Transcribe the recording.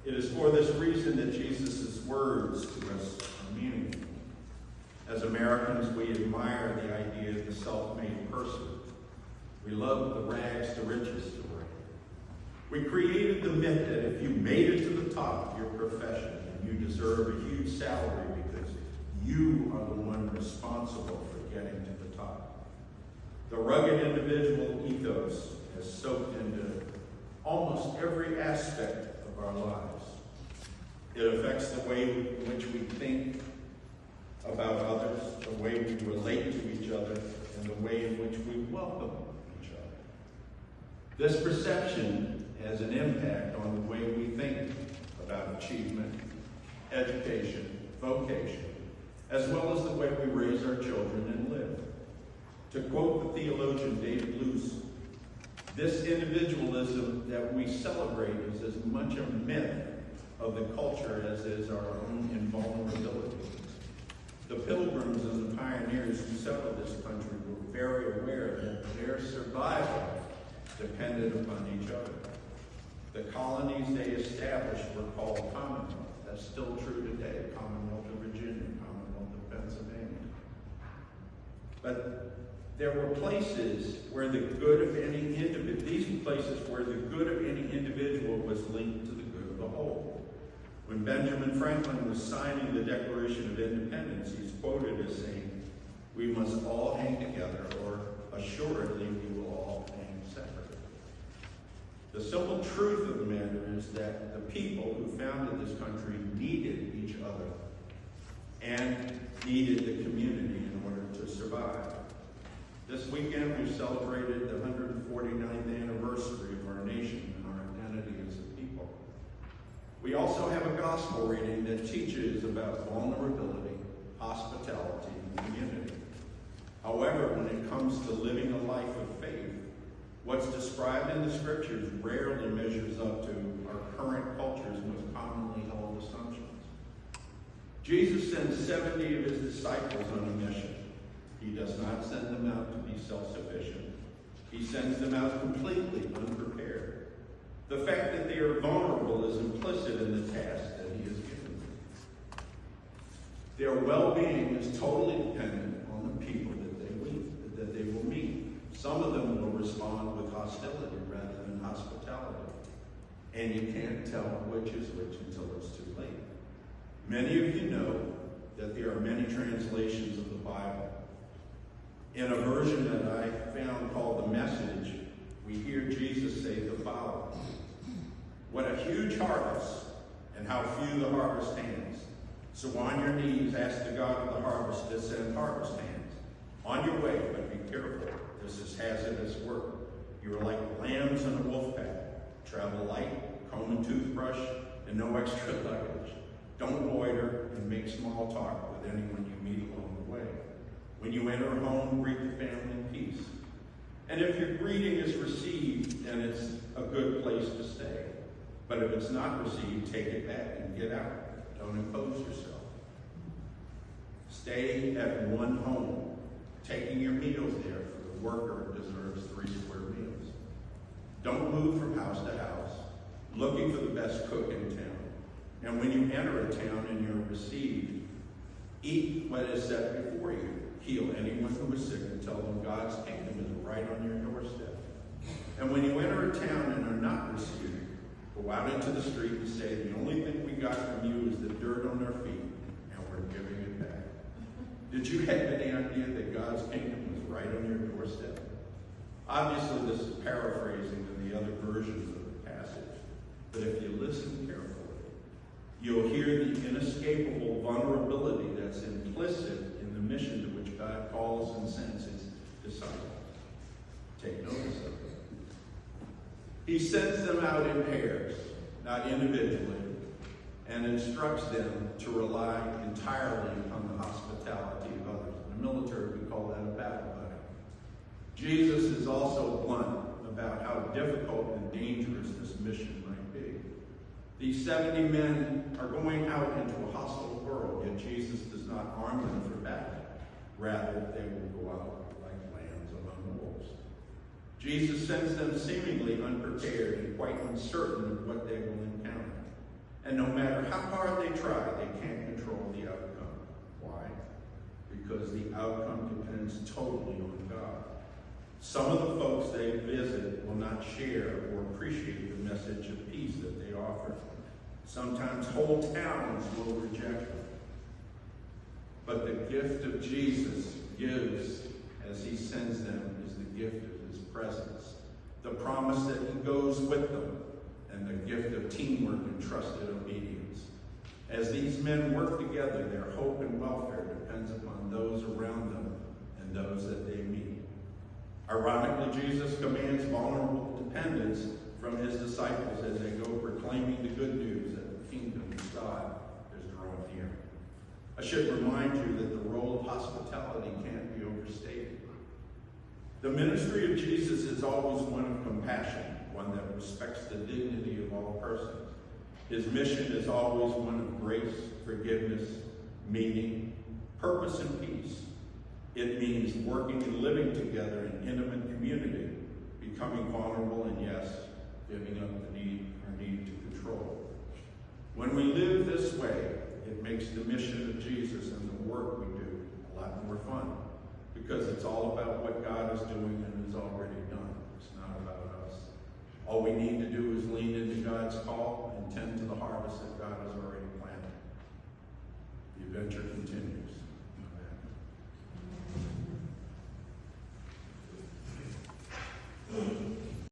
It is for this reason that Jesus' words to us are meaningful. As Americans, we admire the idea of the self-made person. We love the rags to riches story. We created the myth that if you made it to the top of your profession, you deserve a huge salary because you are the one responsible for getting to the top. The rugged individual ethos has soaked into almost every aspect of our lives. It affects the way in which we think about others, the way we relate to each other, and the way in which we welcome each other. This perception has an impact on the way we think about achievement, education, vocation, as well as the way we raise our children and live. To quote the theologian David Luce, this individualism that we celebrate is as much a myth of the culture as is our own invulnerability. The pilgrims and the pioneers who settled this country were very aware that their survival depended upon each other. The colonies they established were called Commonwealth. That's still true today. Commonwealth of Virginia, Commonwealth of Pennsylvania. But there were places where the good of any individual, these places where the good of any individual was linked to the good of the whole. When Benjamin Franklin was signing the Declaration of Independence, he's quoted as saying, "We must all hang together, or assuredly we will all hang separately." The simple truth of the matter is that the people who founded this country needed each other and needed the community in order to survive. This weekend we celebrated the 149th anniversary of our nation and our identity as a people. We also have a gospel reading that teaches about vulnerability, hospitality, and community. However, when it comes to living a life of faith, what's described in the scriptures rarely measures up to our current culture's most commonly held assumptions. Jesus sends 70 of his disciples on a mission. He does not send them out to be self-sufficient. He sends them out completely unprepared. The fact that they are vulnerable is implicit in the task that he has given them. Their well-being is totally dependent on the people that they will meet. Some of them will respond with hostility rather than hospitality. And you can't tell which is which until it's too late. Many of you know that there are many translations of the Bible. In a version that I found called The Message, we hear Jesus say the following: "What a huge harvest, and how few the harvest hands. So on your knees, ask the God of the harvest to send harvest hands. On your way, but be careful. This is hazardous work. You are like lambs in a wolf pack. Travel light, comb and toothbrush, and no extra luggage. Don't loiter and make small talk with anyone you meet along the way. When you enter a home, greet the family in peace. And if your greeting is received, then it's a good place to stay. But if it's not received, take it back and get out. Don't impose yourself. Stay at one home, taking your meals there, for the worker deserves 3 square meals. Don't move from house to house, looking for the best cook in town. And when you enter a town and you're received, eat what is set before you. Heal anyone who is sick and tell them God's kingdom is right on your doorstep. And when you enter a town and are not received, go out into the street and say, the only thing we got from you is the dirt on our feet, and we're giving it back." Did you have any idea that God's kingdom was right on your doorstep? Obviously, this is paraphrasing in the other versions of the passage. But if you listen carefully, you'll hear the inescapable vulnerability that's implicit in the mission to which God calls and sends his disciples. Take notice of it. He sends them out in pairs, not individually, and instructs them to rely entirely upon the hospitality of others. In the military, we call that a battle buddy. Jesus is also blunt about how difficult and dangerous this mission might be. These 70 men are going out into a hostile world, yet Jesus does not arm them for battle. Rather, they will go out like lambs among wolves. Jesus sends them seemingly unprepared and quite uncertain of what they will encounter. totally on God. Some of the folks they visit will not share or appreciate the message of peace that they offer. Sometimes whole towns will reject them. But the gift of Jesus gives as he sends them is the gift of his presence, the promise that he goes with them, and the gift of teamwork and trusted obedience. As these men work together, their hope and welfare depends upon those around them and those that they meet. Ironically, Jesus commands vulnerable dependence from his disciples as they go proclaiming the good news that the kingdom of God is drawn near. I should remind you that the role of hospitality can't be overstated. The ministry of Jesus is always one of compassion, one that respects the dignity of all persons. His mission is always one of grace, forgiveness, meaning, purpose, and peace. It means working and living together in intimate community, becoming vulnerable, and yes, giving up our need to control. When we live this way, it makes the mission of Jesus and the work we do a lot more fun, because it's all about what God is doing and has already done. It's not about us. All we need to do is lean into God's call and tend to the harvest that God has already planted. The adventure continues.